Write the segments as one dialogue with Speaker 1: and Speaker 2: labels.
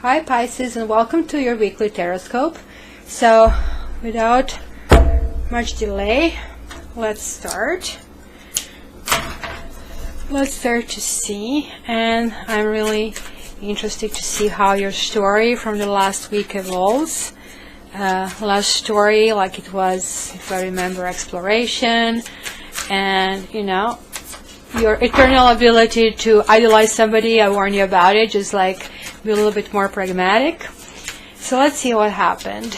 Speaker 1: Hi Pisces, and welcome to your weekly Taroscope. So without much delay, let's start to see, and I'm really interested to see how your story from the last week evolves. Last story, like it was, if I remember, exploration, and your eternal ability to idolize somebody. I warn you about it. Just like be a little bit more pragmatic. So let's see what happened.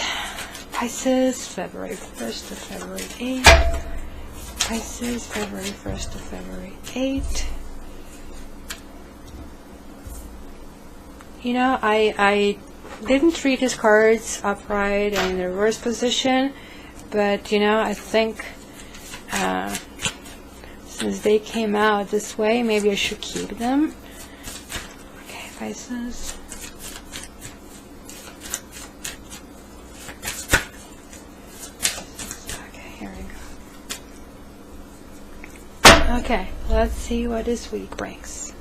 Speaker 1: Pisces, February 1st to February 8th. Pisces, February 1st to February 8th. I didn't read his cards upright and in the reverse position, but I think since they came out this way, maybe I should keep them. Okay, Pisces. Okay, here we go. Okay, let's see what this week brings.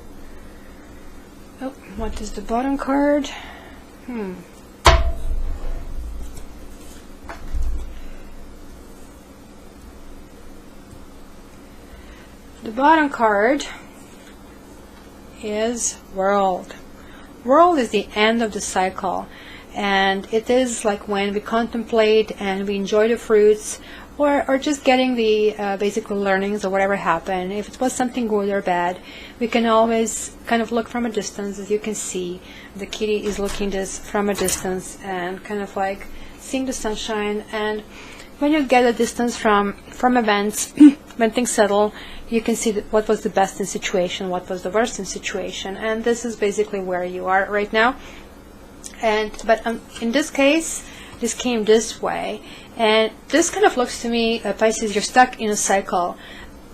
Speaker 1: Oh, what is the bottom card? The bottom card is World. World is the end of the cycle, and it is like when we contemplate and we enjoy the fruits, or just getting the basic learnings of whatever happened. If it was something good or bad, we can always kind of look from a distance. As you can see, the kitty is looking this from a distance and kind of like seeing the sunshine. And when you get a distance from events, when things settle, you can see what was the best in situation, what was the worst in situation, and this is basically where you are right now. But in this case, this came this way, and this kind of looks to me, Pisces, you're stuck in a cycle.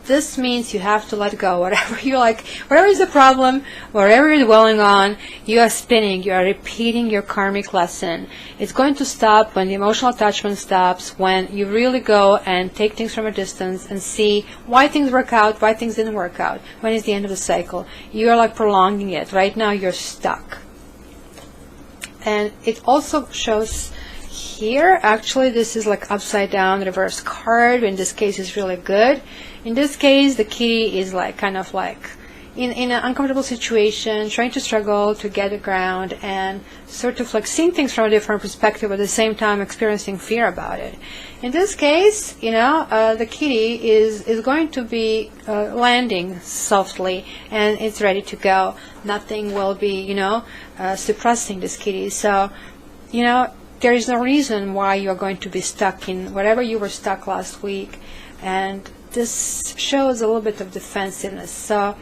Speaker 1: This means you have to let go. Whatever you like, whatever is the problem, whatever you're dwelling on, you are spinning, you are repeating your karmic lesson. It's going to stop when the emotional attachment stops, when you really go and take things from a distance and see why things work out, why things didn't work out. When is the end of the cycle? You are like prolonging it. Right now you're stuck. And it also shows here, actually this is like upside down reverse card. In this case is really good. In this case, the kitty is like kind of like in an uncomfortable situation, trying to struggle to get the ground and sort of like seeing things from a different perspective, at the same time experiencing fear about it. In this case, the kitty is going to be landing softly, and it's ready to go. Nothing will be, suppressing this kitty. So, there is no reason why you're going to be stuck in whatever you were stuck last week. And this shows a little bit of defensiveness. So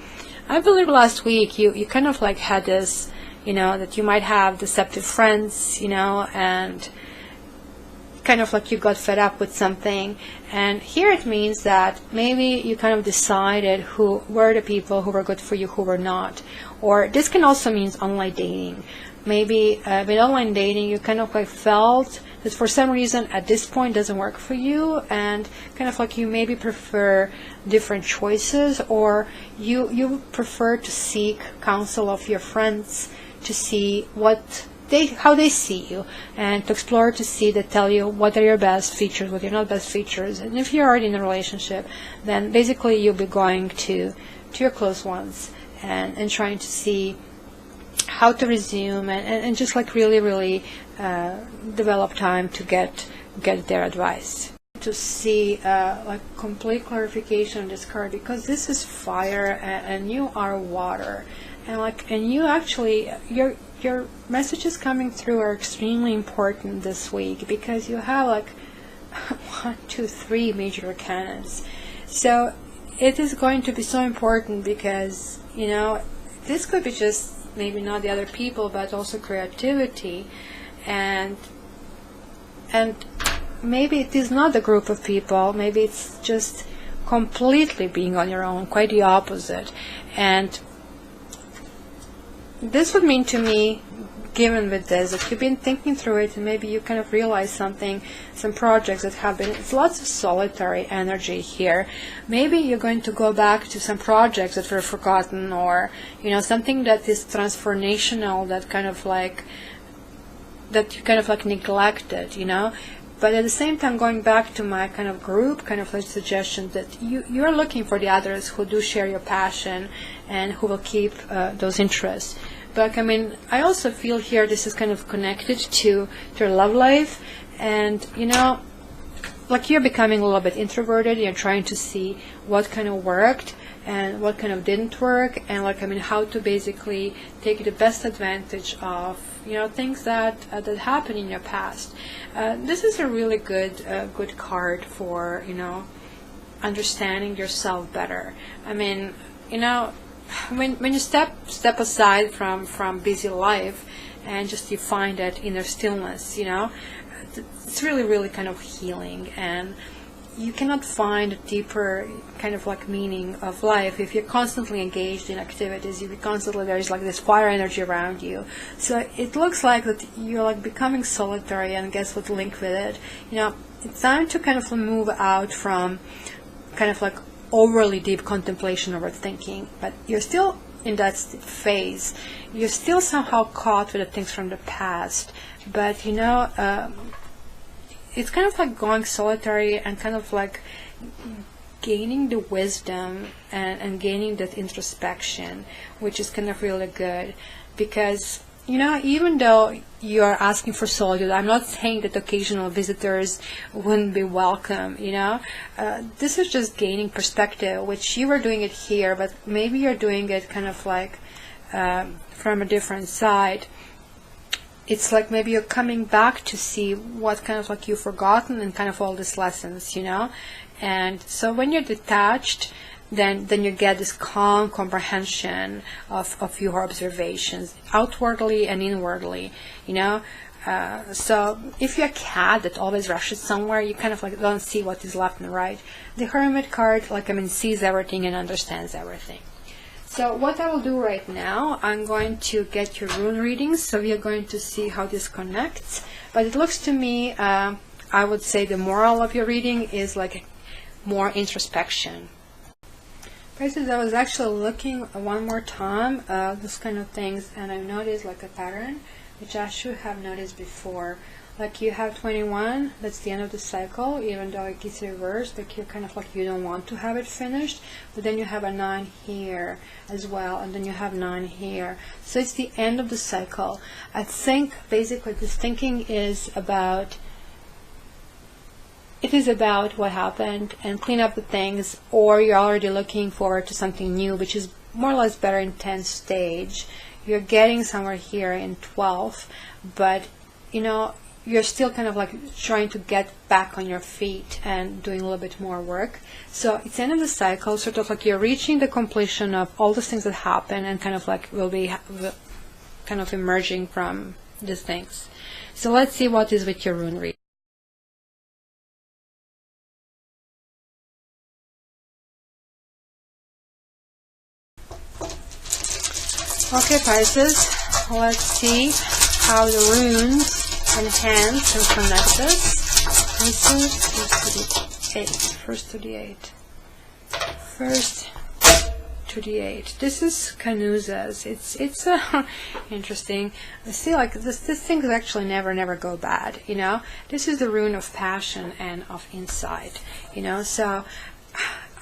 Speaker 1: I believe last week you kind of like had this, that you might have deceptive friends, and kind of like you got fed up with something. And here it means that maybe you kind of decided who were the people who were good for you, who were not. Or this can also mean online dating. Maybe with online dating you kind of like felt that for some reason at this point doesn't work for you, and kind of like you maybe prefer different choices, or you prefer to seek counsel of your friends to see how they see you, and to explore, to see, that tell you what are your best features, what are your not best features. And if you're already in a relationship, then basically you'll be going to your close ones and trying to see how to resume and just like really develop time to get their advice. To see like complete clarification on this card, because this is fire and you are water, and you actually your messages coming through are extremely important this week, because you have like 1, 2, 3 major arcanas. So it is going to be so important, because this could be just maybe not the other people, but also creativity, and maybe it is not a group of people, maybe it's just completely being on your own, quite the opposite. And this would mean to me, given with this, that you've been thinking through it, and maybe you kind of realize something, some projects that have been, it's lots of solitary energy here. Maybe you're going to go back to some projects that were forgotten, or something that is transformational, that kind of like that you kind of like neglected, you know. But at the same time, going back to my kind of group kind of like suggestion that you're looking for the others who do share your passion and who will keep those interests. But I mean, I also feel here this is kind of connected to your love life, and you know, like you're becoming a little bit introverted. You're trying to see what kind of worked and what kind of didn't work, and like I mean, how to basically take the best advantage of, you know, things that that happened in your past. This is a really good card for, you know, understanding yourself better. I mean, you know, when you step aside from busy life and just you find that inner stillness, you know, it's really kind of healing, and you cannot find a deeper kind of like meaning of life if you're constantly engaged in activities. If you're constantly, there's like this fire energy around you. So it looks like that you're like becoming solitary, and guess what linked with it? You know, it's time to kind of move out from kind of like overly deep contemplation, overthinking, but you're still in that phase. You're still somehow caught with the things from the past, but you know, it's kind of like going solitary and kind of like gaining the wisdom and gaining that introspection, which is kind of really good. Because, you know, even though you're asking for solitude, I'm not saying that occasional visitors wouldn't be welcome, you know. This is just gaining perspective, which you were doing it here, but maybe you're doing it kind of like from a different side. It's like maybe you're coming back to see what kind of like you've forgotten and kind of all these lessons, you know. And so when you're detached, then you get this calm comprehension of your observations, outwardly and inwardly, you know. So if you're a cat that always rushes somewhere, you kind of like don't see what is left and right. The Hermit card, like I mean, sees everything and understands everything. So what I will do right now, I'm going to get your rune readings, so we are going to see how this connects. But it looks to me, I would say the moral of your reading is like more introspection. Pisces, I was actually looking one more time, this kind of things, and I noticed like a pattern, which I should have noticed before. Like you have 21, that's the end of the cycle, even though it gets reversed, like you're kind of like you don't want to have it finished, but then you have a 9 here as well, and then you have 9 here. So it's the end of the cycle. I think basically this thinking is about, it is about what happened and clean up the things, or you're already looking forward to something new, which is more or less better in 10th stage. You're getting somewhere here in 12, but you know, you're still kind of like trying to get back on your feet and doing a little bit more work. So it's the end of the cycle, sort of like you're reaching the completion of all the things that happen, and kind of like will be kind of emerging from these things. So let's see what is with your rune read. Okay, Pisces, let's see how the runes enhance and connect us. First to the 8. First to the 8. This is Canuzas. It's interesting. I see like this things actually never go bad, you know. This is the rune of passion and of insight, you know. So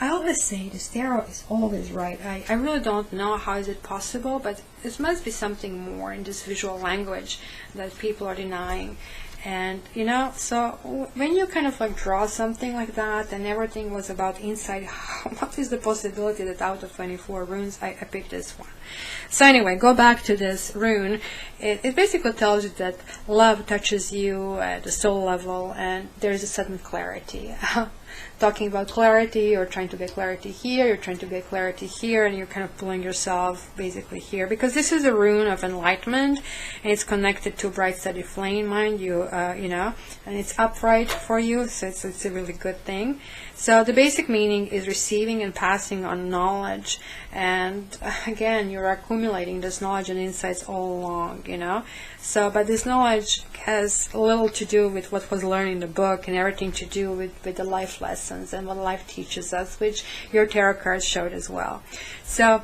Speaker 1: I always say this tarot is always right. I really don't know how is it possible, but it must be something more in this visual language that people are denying. And you know, so when you kind of like draw something like that and everything was about insight, what is the possibility that out of 24 runes I picked this one? So anyway, go back to this rune. It basically tells you that love touches you at the soul level, and there is a sudden clarity. Talking about clarity, or trying to get clarity here, you're trying to get clarity here, and you're kind of pulling yourself basically here, because this is a rune of enlightenment, and it's connected to a bright steady flame, mind you, you know, and it's upright for you, so it's a really good thing. So the basic meaning is receiving and passing on knowledge, and again, you're accumulating this knowledge and insights all along, you know. So, but this knowledge has little to do with what was learned in the book, and everything to do with the life lessons and what life teaches us, which your tarot cards showed as well. So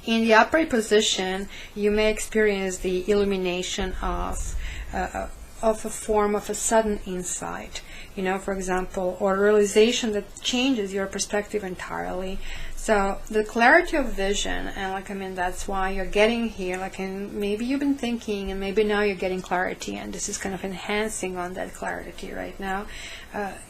Speaker 1: in the upright position, you may experience the illumination of of a form of a sudden insight, for example, or realization that changes your perspective entirely. So the clarity of vision, and that's why you're getting here, and maybe you've been thinking, and maybe now you're getting clarity, and this is kind of enhancing on that clarity right now.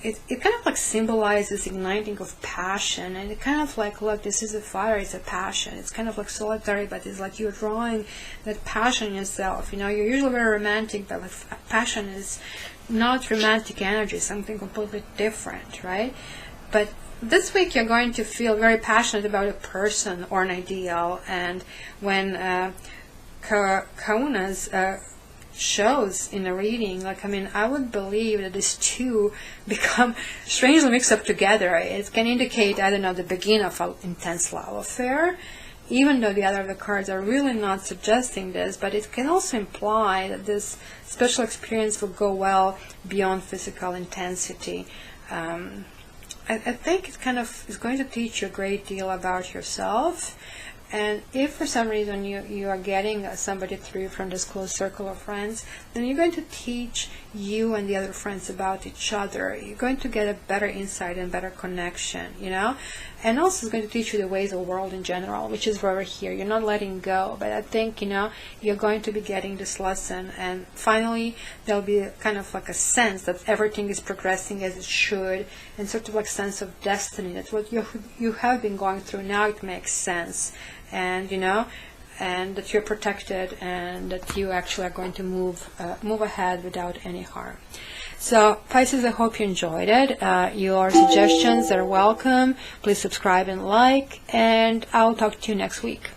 Speaker 1: It kind of symbolizes igniting of passion, and it kind of look, this is a fire, it's a passion. It's kind of solitary, but it's like you're drawing that passion yourself. You're usually very romantic, but passion is not romantic energy, something completely different, right? But this week you're going to feel very passionate about a person or an ideal, and when Kauna's shows in a reading, I would believe that these two become strangely mixed up together. It can indicate, I don't know, the beginning of an intense love affair, even though the other of the cards are really not suggesting this, but it can also imply that this special experience will go well beyond physical intensity. I think it kind of is going to teach you a great deal about yourself. And if for some reason you are getting somebody through from this close circle of friends, then you're going to teach you and the other friends about each other. You're going to get a better insight and better connection, And also it's going to teach you the ways of the world in general, which is why we're here. You're not letting go, but I think, you're going to be getting this lesson. And finally, there'll be kind of a sense that everything is progressing as it should, and sort of sense of destiny. That's what you have been going through. Now it makes sense. And and that you're protected, and that you actually are going to move ahead without any harm. So Pisces, I hope you enjoyed it. Your suggestions are welcome. Please subscribe and like, and I'll talk to you next week.